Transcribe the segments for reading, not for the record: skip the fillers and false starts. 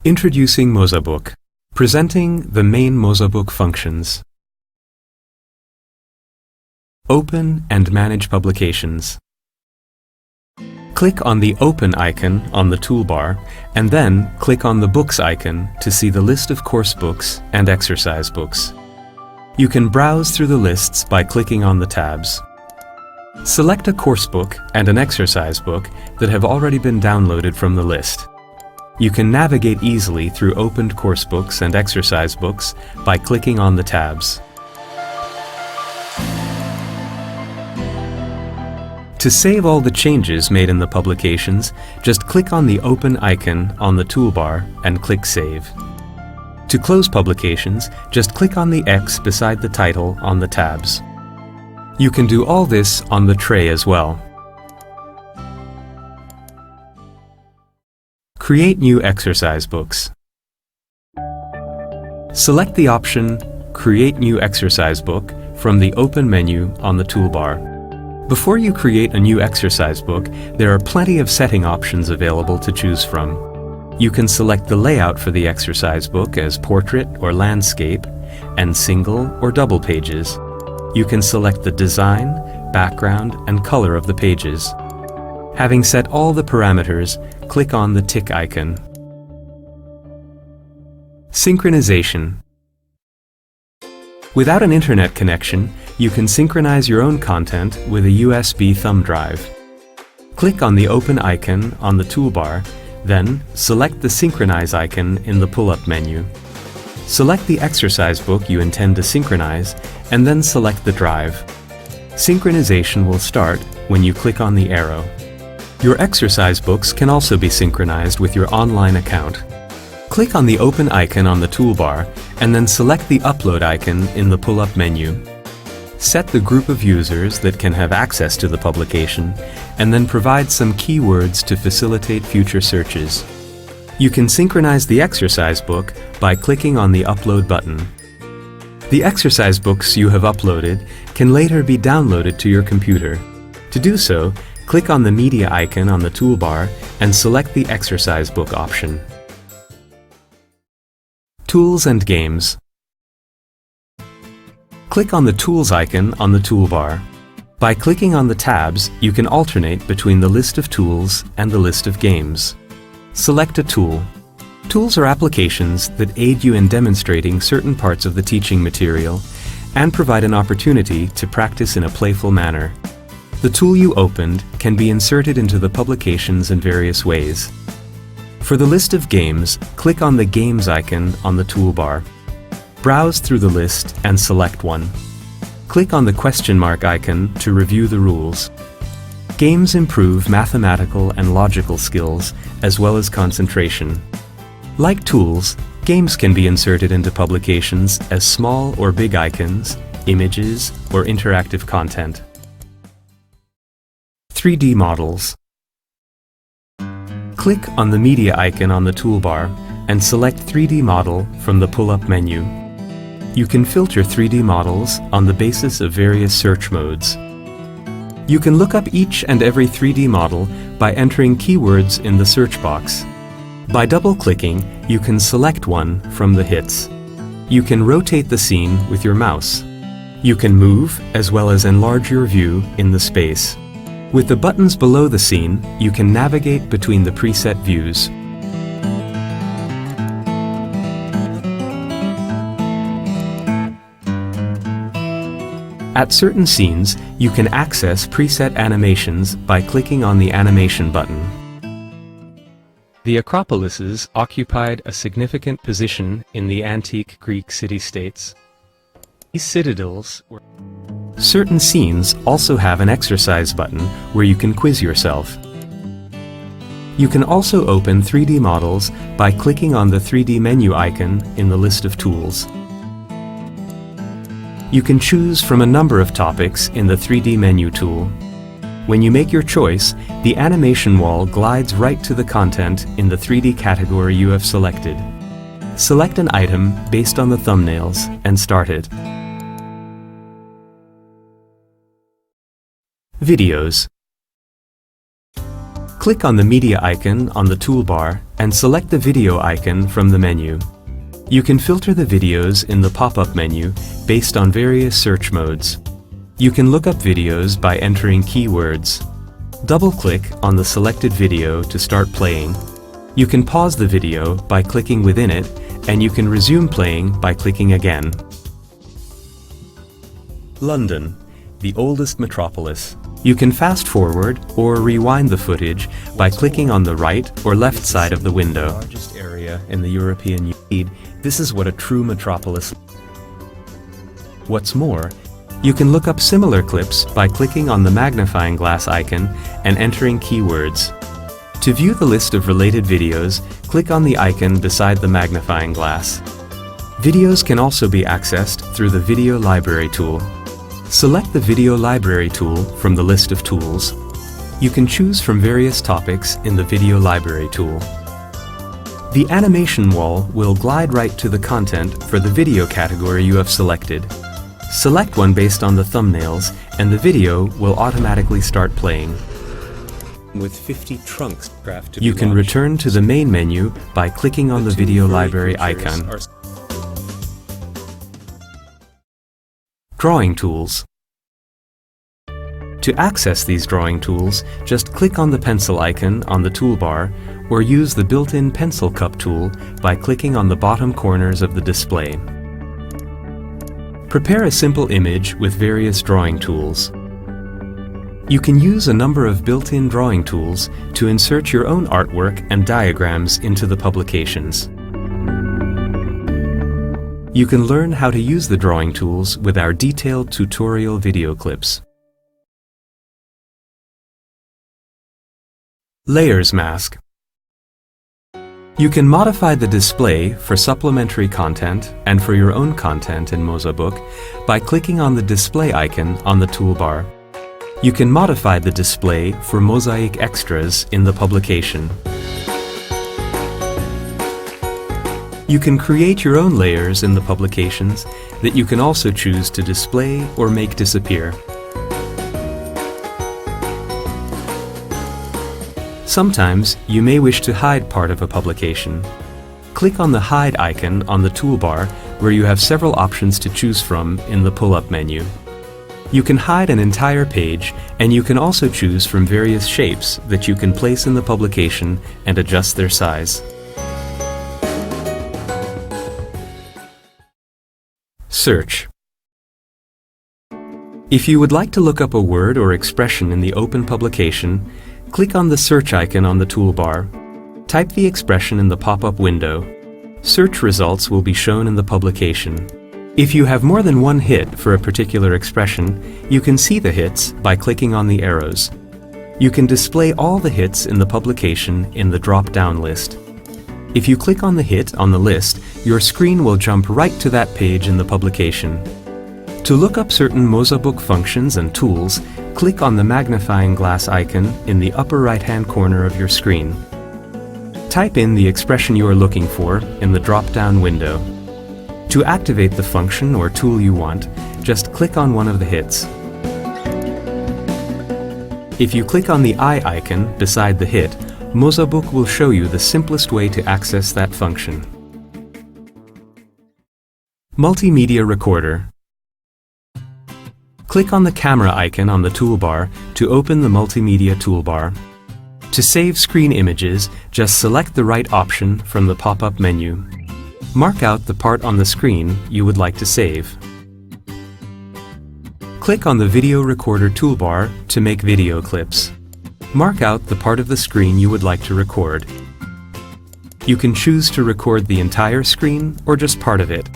Introducing mozaBook. Presenting the main mozaBook functions. Open and manage publications. Click on the Open icon on the toolbar, and then click on the Books icon to see the list of course books and exercise books. You can browse through the lists by clicking on the tabs. Select a course book and an exercise book that have already been downloaded from the list. You can navigate easily through opened course books and exercise books by clicking on the tabs. To save all the changes made in the publications, just click on the Open icon on the toolbar and click Save. To close publications, just click on the X beside the title on the tabs. You can do all this on the tray as well. Create new exercise books. Select the option Create New Exercise Book from the Open menu on the toolbar. Before you create a new exercise book, there are plenty of setting options available to choose from. You can select the layout for the exercise book as portrait or landscape, and single or double pages. You can select the design, background, and color of the pages. Having set all the parameters, click on the tick icon. Synchronization. Without an internet connection, you can synchronize your own content with a USB thumb drive. Click on the Open icon on the toolbar, then select the Synchronize icon in the pull-up menu. Select the exercise book you intend to synchronize, and then select the drive. Synchronization will start when you click on the arrow. Your exercise books can also be synchronized with your online account. Click on the Open icon on the toolbar, and then select the Upload icon in the pull-up menu. Set the group of users that can have access to the publication, and then provide some keywords to facilitate future searches. You can synchronize the exercise book by clicking on the Upload button. The exercise books you have uploaded can later be downloaded to your computer. To do so, click on the Media icon on the toolbar and select the Exercise Book option. Tools and Games. Click on the Tools icon on the toolbar. By clicking on the tabs, you can alternate between the list of tools and the list of games. Select a tool. Tools are applications that aid you in demonstrating certain parts of the teaching material and provide an opportunity to practice in a playful manner. The tool you opened can be inserted into the publications in various ways. For the list of games, click on the Games icon on the toolbar. Browse through the list and select one. Click on the question mark icon to review the rules. Games improve mathematical and logical skills as well as concentration. Like tools, games can be inserted into publications as small or big icons, images, or interactive content. 3D models. Click on the Media icon on the toolbar and select 3D model from the pull-up menu. You can filter 3D models on the basis of various search modes. You can look up each and every 3D model by entering keywords in the search box. By double-clicking, you can select one from the hits. You can rotate the scene with your mouse. You can move as well as enlarge your view in the space. With the buttons below the scene, you can navigate between the preset views. At certain scenes, you can access preset animations by clicking on the Animation button. The Acropolises occupied a significant position in the antique Greek city-states. These citadels were... Certain scenes also have an exercise button where you can quiz yourself. You can also open 3D models by clicking on the 3D menu icon in the list of tools. You can choose from a number of topics in the 3D menu tool. When you make your choice, the animation wall glides right to the content in the 3D category you have selected. Select an item based on the thumbnails and start it. Videos. Click on the media icon on the toolbar and select the video icon from the menu. You can filter the videos in the pop-up menu based on various search modes. You can look up videos by entering keywords. Double-click on the selected video to start playing. You can pause the video by clicking within it, and you can resume playing by clicking again. London, the oldest metropolis. You can fast forward or rewind the footage by clicking on the right or left side of the window. The largest area in the European Union. This is what a true metropolis. What's more, you can look up similar clips by clicking on the magnifying glass icon and entering keywords. To view the list of related videos, click on the icon beside the magnifying glass. Videos can also be accessed through the Video Library tool. Select the Video Library tool from the list of tools. You can choose from various topics in the Video Library tool. The animation wall will glide right to the content for the video category you have selected. Select one based on the thumbnails, and the video will automatically start playing. With 50 trunks to you can return to the main menu by clicking on the Video Library icon. Drawing tools. To access these drawing tools, just click on the pencil icon on the toolbar or use the built-in pencil cup tool by clicking on the bottom corners of the display. Prepare a simple image with various drawing tools. You can use a number of built-in drawing tools to insert your own artwork and diagrams into the publications. You can learn how to use the drawing tools with our detailed tutorial video clips. Layers mask. You can modify the display for supplementary content and for your own content in mozaBook by clicking on the display icon on the toolbar. You can modify the display for mosaic extras in the publication. You can create your own layers in the publications that you can also choose to display or make disappear. Sometimes you may wish to hide part of a publication. Click on the Hide icon on the toolbar where you have several options to choose from in the pull-up menu. You can hide an entire page, and you can also choose from various shapes that you can place in the publication and adjust their size. Search. If you would like to look up a word or expression in the open publication, click on the search icon on the toolbar. Type the expression in the pop-up window. Search results will be shown in the publication. If you have more than one hit for a particular expression, you can see the hits by clicking on the arrows. You can display all the hits in the publication in the drop-down list. If you click on the hit on the list, your screen will jump right to that page in the publication. To look up certain mozaBook functions and tools, click on the magnifying glass icon in the upper right-hand corner of your screen. Type in the expression you are looking for in the drop-down window. To activate the function or tool you want, just click on one of the hits. If you click on the eye icon beside the hit, mozaBook will show you the simplest way to access that function. Multimedia Recorder. Click on the camera icon on the toolbar to open the multimedia toolbar. To save screen images, just select the right option from the pop-up menu. Mark out the part on the screen you would like to save. Click on the Video Recorder toolbar to make video clips. Mark out the part of the screen you would like to record. You can choose to record the entire screen or just part of it.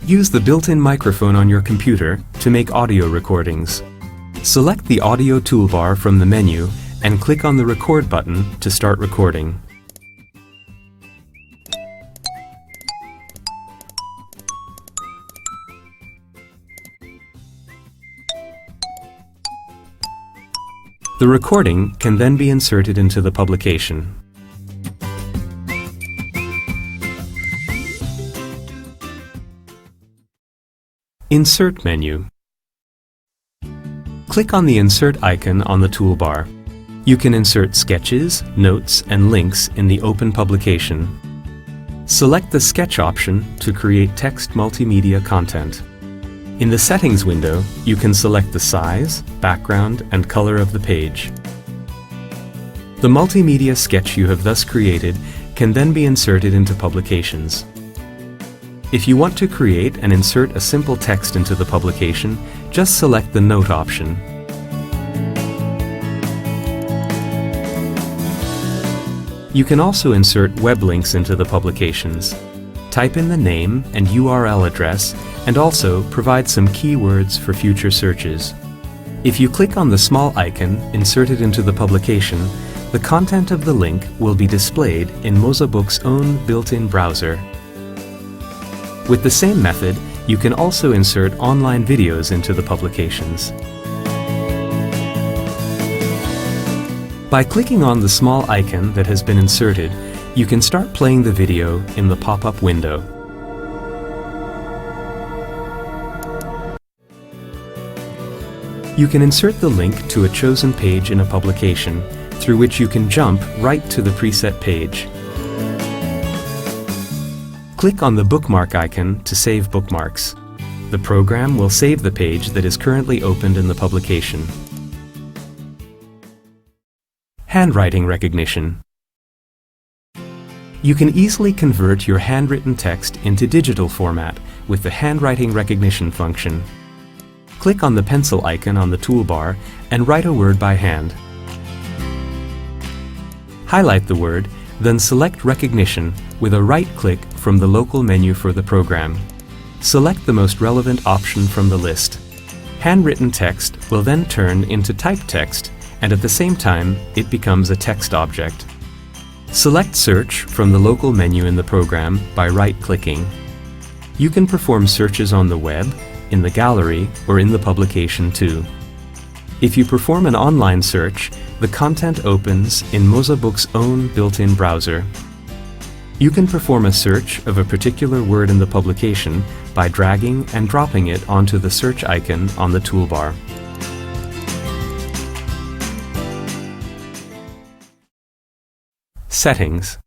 Use the built-in microphone on your computer to make audio recordings. Select the audio toolbar from the menu and click on the record button to start recording. The recording can then be inserted into the publication. Insert menu. Click on the Insert icon on the toolbar. You can insert sketches, notes, and links in the open publication. Select the Sketch option to create text multimedia content. In the Settings window, you can select the size, background, and color of the page. The multimedia sketch you have thus created can then be inserted into publications. If you want to create and insert a simple text into the publication, just select the Note option. You can also insert web links into the publications. Type in the name and URL address, and also provide some keywords for future searches. If you click on the small icon inserted into the publication, the content of the link will be displayed in mozaBook's own built-in browser. With the same method, you can also insert online videos into the publications. By clicking on the small icon that has been inserted, you can start playing the video in the pop-up window. You can insert the link to a chosen page in a publication, through which you can jump right to the preset page. Click on the bookmark icon to save bookmarks. The program will save the page that is currently opened in the publication. Handwriting recognition. You can easily convert your handwritten text into digital format with the handwriting recognition function. Click on the pencil icon on the toolbar and write a word by hand. Highlight the word, then select Recognition with a right-click from the local menu for the program. Select the most relevant option from the list. Handwritten text will then turn into typed text, and at the same time, it becomes a text object. Select Search from the local menu in the program by right-clicking. You can perform searches on the web, in the gallery, or in the publication too. If you perform an online search, the content opens in mozaBook's own built-in browser. You can perform a search of a particular word in the publication by dragging and dropping it onto the search icon on the toolbar. Settings.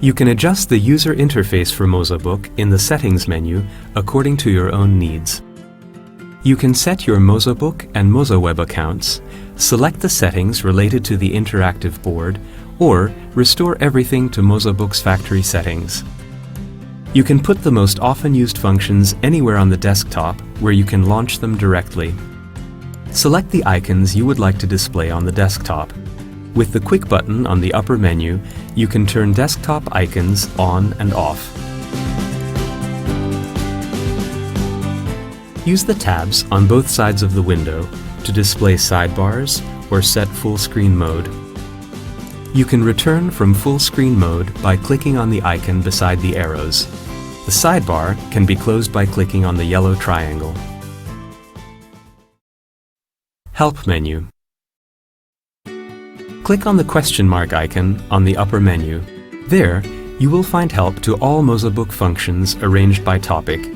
You can adjust the user interface for mozaBook in the Settings menu according to your own needs. You can set your mozaBook and mozaWeb accounts, select the settings related to the interactive board, or restore everything to mozaBook's factory settings. You can put the most often used functions anywhere on the desktop where you can launch them directly. Select the icons you would like to display on the desktop. With the Quick button on the upper menu, you can turn desktop icons on and off. Use the tabs on both sides of the window to display sidebars or set full screen mode. You can return from full screen mode by clicking on the icon beside the arrows. The sidebar can be closed by clicking on the yellow triangle. Help menu. Click on the question mark icon on the upper menu. There, you will find help to all mozaBook functions arranged by topic.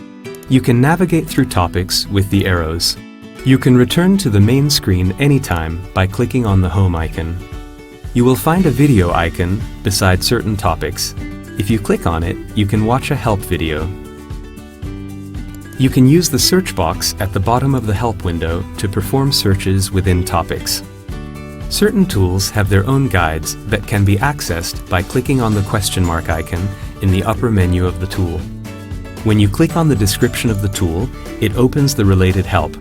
You can navigate through topics with the arrows. You can return to the main screen anytime by clicking on the home icon. You will find a video icon beside certain topics. If you click on it, you can watch a help video. You can use the search box at the bottom of the help window to perform searches within topics. Certain tools have their own guides that can be accessed by clicking on the question mark icon in the upper menu of the tool. When you click on the description of the tool, it opens the related help.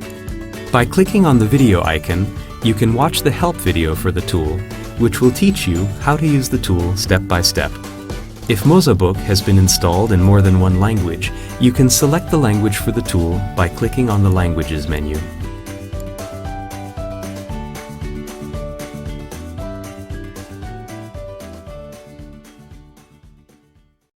By clicking on the video icon, you can watch the help video for the tool, which will teach you how to use the tool step by step. If mozaBook has been installed in more than one language, you can select the language for the tool by clicking on the Languages menu.